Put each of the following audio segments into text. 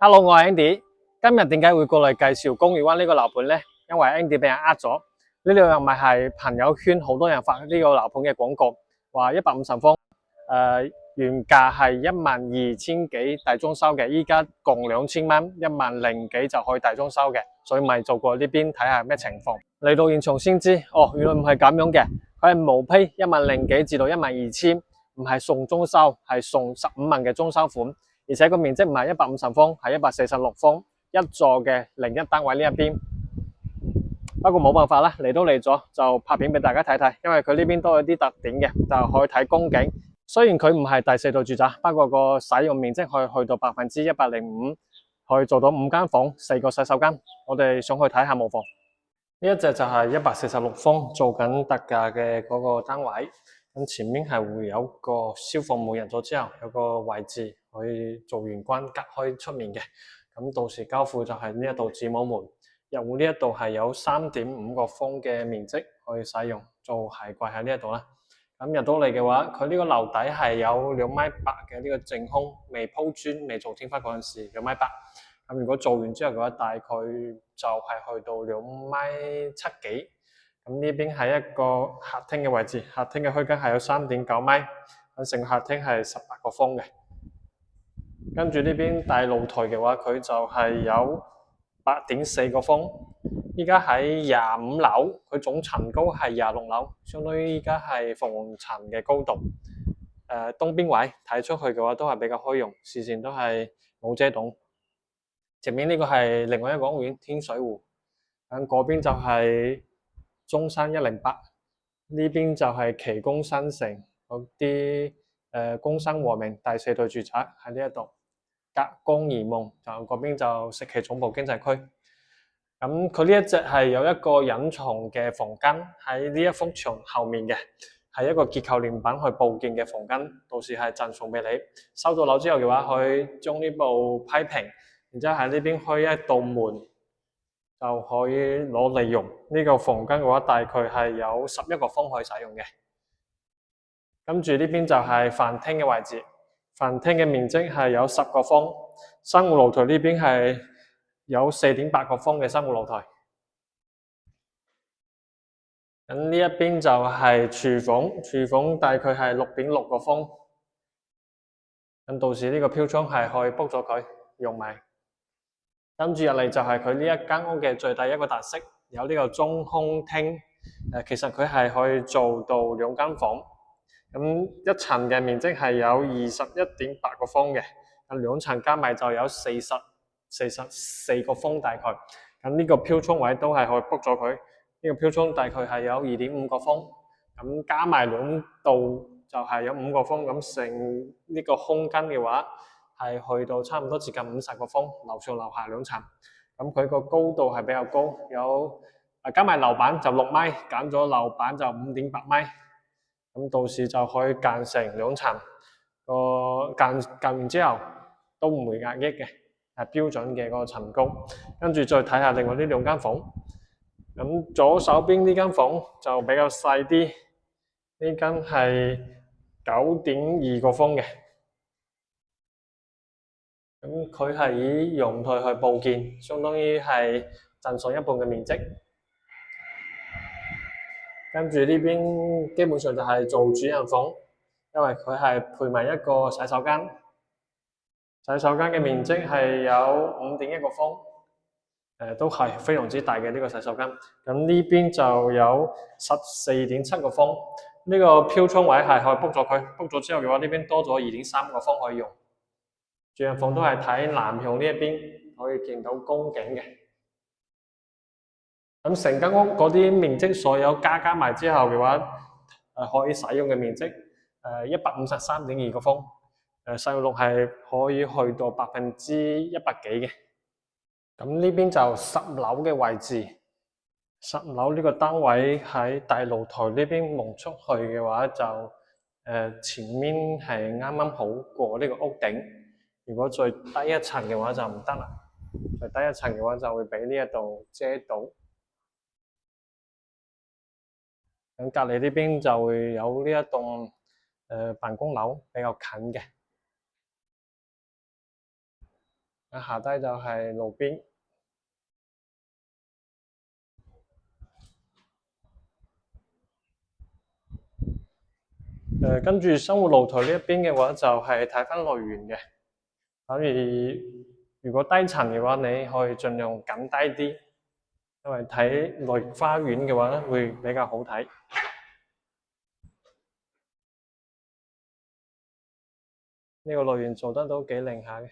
Hello，我係 Andy。今日點解會過嚟介紹公寓灣呢個樓盤呢？因為 Andy 俾人呃咗，呢度又咪係朋友圈好多人發呢個樓盤嘅廣告，話150方，原價係12000幾大裝修嘅，依家共2000蚊，10000幾就可以大裝修嘅，所以咪做過呢邊睇下咩情況。嚟到現場先知，哦，原來唔係咁樣嘅，佢係毛坯10000幾至到12000，唔係送裝修，係送15萬嘅裝修款。而且個面積唔係150方，係146方，一座嘅01單位呢一邊。不過冇辦法啦，嚟都嚟咗，就拍片俾大家睇睇，因為佢呢邊都有啲特點嘅，就可以睇公景。雖然佢唔係第四代住宅，不過個使用面積可以去到105%，可以做到5間房、4個洗手間。我哋上去睇下冇妨。呢一隻就係146方做緊特價嘅嗰個單位，咁前面係會有個消防門入咗之後，有個位置可以做玄關隔開出面嘅，咁到時交付就係呢一度子母門。入戶呢一度係有3.5個方嘅面積可以使用，做鞋櫃喺呢一度啦。咁入到嚟嘅話，佢呢個樓底係有2.8米嘅呢個淨空，未鋪磚、未做天花嗰陣時2.8米。咁如果做完之後嘅話，大概就係去到2.7米幾。咁呢邊係一個客廳嘅位置，客廳嘅虛間係有3.9米，咁成個客廳係18個方嘅。跟住呢邊大露台嘅話，佢就係有8.4個方。依家喺25樓，佢總層高係26樓，相當於依家係逢層嘅高度。東邊位睇出去嘅話都係比較開揚，視線都係冇遮擋。前面呢個係另外一個屋苑天水湖，咁嗰邊就係中山108，呢邊就係奇宮新城嗰啲工生和名第4代住宅喺呢一度。隔江而夢就嗰邊就食企總部經濟區。咁佢呢一隻係有一個隱藏嘅房間喺呢一幅牆後面嘅，係一個結構連板去佈建嘅房間，到時係贈送俾你。收到樓之後嘅話，佢將呢部批平，然之後喺呢邊開一道門，就可以攞嚟用。呢個房間嘅話，大概係有11個方可以使用嘅。跟住呢邊就係飯廳嘅位置，飯廳嘅面積係有10個方，生活露台呢邊係有4.8個方嘅生活露台。咁呢一邊就係廚房，廚房大概係6.6個方。咁到時呢個飄窗係可以 book 咗佢用埋。跟住入嚟就係佢呢一間屋嘅最大一個特色，有呢個中空廳。其實佢係可以做到2間房。咁一層嘅面積係有21.8個方嘅，咁2層加埋就有44個方大概。咁呢個飄窗位都係可以 book 咗佢，呢個飄窗大概係有2.5個方，咁加埋2度就係有5個方，咁成呢個空間嘅話係去到差唔多接近50個方，樓上樓下2層。咁佢個高度係比較高，有加埋樓板就6米，減咗樓板就5.8米。咁到時就可以間成2層，間完之後都唔會壓抑嘅，係標準嘅嗰個層高。跟住再睇下另外呢2間房，咁左手邊呢間房就比較細啲，呢間係9.2個方嘅，咁佢係以陽台去佈建，相當於係贈送一半嘅面積。跟住呢邊基本上就係做主人房，因為佢係配埋一個洗手間，洗手間嘅面積係有5.1個方，都係非常之大嘅呢個洗手間。咁呢邊就有14.7個方，呢個飄窗位係可以 book 咗佢，book 咗之後嘅話，呢邊多咗2.3個方可以用。主人房都係睇南向呢一邊，可以見到公景嘅。咁成間屋嗰啲面積所有加埋之後嘅話，可以使用嘅面積153.2個方，使用率係可以去到100%幾嘅。咁呢邊就10樓嘅位置，10樓呢個單位喺大露台呢邊望出去嘅話就前面係啱啱好過呢個屋頂，如果再低一層嘅話就唔得啦，再低一層嘅話就會俾呢一度遮到。咁隔離呢邊就會有呢一棟辦公樓比較近嘅。下低就係路邊。跟住生活露台呢一邊嘅話，就係睇翻來源嘅。所以如果低層嘅話，你可以盡量揀低啲，因為睇內花園嘅話咧，會比較好睇。呢個來源做得都幾靚下嘅。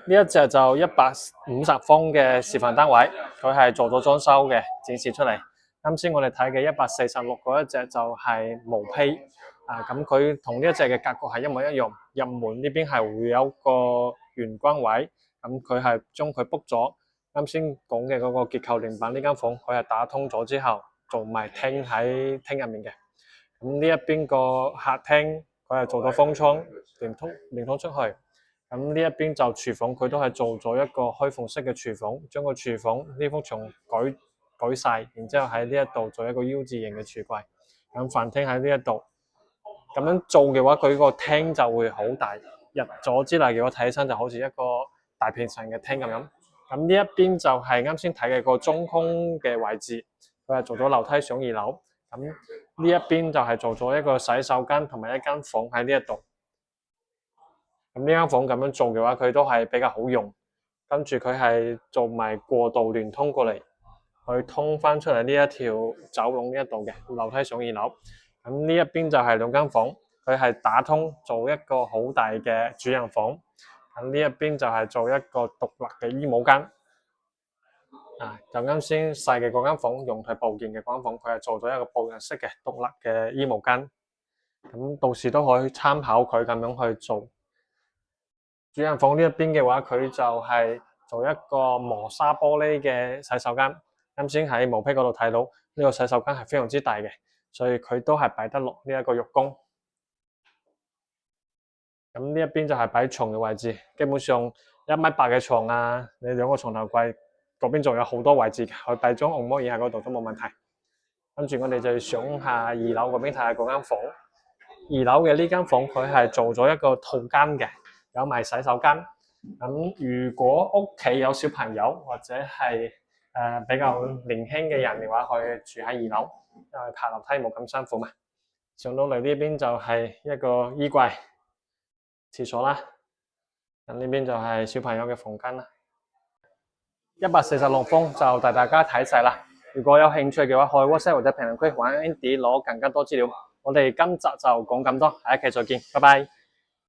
呢一隻就150方嘅示範單位，佢係做咗裝修嘅，展示出嚟。啱先我哋睇嘅146嗰一隻就係毛坯咁佢同呢一隻嘅格局係一模一樣。入門呢邊係會有個玄關位，咁佢係將佢 book 咗。啱先講嘅嗰個結構連板呢間房，佢係打通咗之後做埋廳喺廳入面嘅。咁呢一邊個客廳，佢係做咗風窗連通出去。咁呢一邊就廚房，佢都係做咗一個開放式嘅廚房，將個廚房呢幅牆改晒，然之後喺呢一度做一個 U 字形嘅櫥櫃。咁飯廳喺呢一度，咁樣做嘅話，佢個廳就會好大。入咗之嚟嘅話，睇起身就好似一個大平層嘅廳咁樣。咁呢一邊就係啱先睇嘅個中空嘅位置，佢係做咗樓梯上2樓。咁呢一邊就係做咗一個洗手間同埋一間房喺呢一度。咁呢間房咁樣做嘅話，佢都係比較好用。跟住佢係做埋過道聯通過嚟，去通翻出嚟呢一條走廊呢一度嘅樓梯上2樓。咁呢一邊就係2間房，佢係打通做一個好大嘅主人房。咁呢一邊就係做一個獨立嘅衣帽間。就啱先細嘅嗰間房用佢部件嘅嗰間房，佢係做咗一個步入式嘅獨立嘅衣帽間。咁到時都可以參考佢咁樣去做。主人房呢一邊嘅話，佢就係做一個磨砂玻璃嘅洗手間。啱先喺毛坯嗰度睇到呢個洗手間係非常之大嘅，所以佢都係擺得落呢一個浴缸。咁呢一邊就係擺床嘅位置，基本上1.8米嘅床啊，你2個床頭櫃嗰邊仲有好多位置，去擺張按摩椅喺嗰度都冇問題。跟住我哋就上下2樓嗰邊睇下嗰間房。2樓嘅呢間房佢係做咗一個套間嘅，有埋洗手間。咁如果屋企有小朋友或者係比較年輕嘅人嘅話，可以住喺2樓，因為爬樓梯冇咁辛苦嘛。上到嚟呢邊就係一個衣櫃、廁所啦。咁呢邊就係小朋友嘅房間啦。146方就帶大家睇晒啦。如果有興趣嘅話，可以 WhatsApp 或者評論區揾 Andy 攞更加多資料。我哋今集就講咁多，下一期再見，拜拜。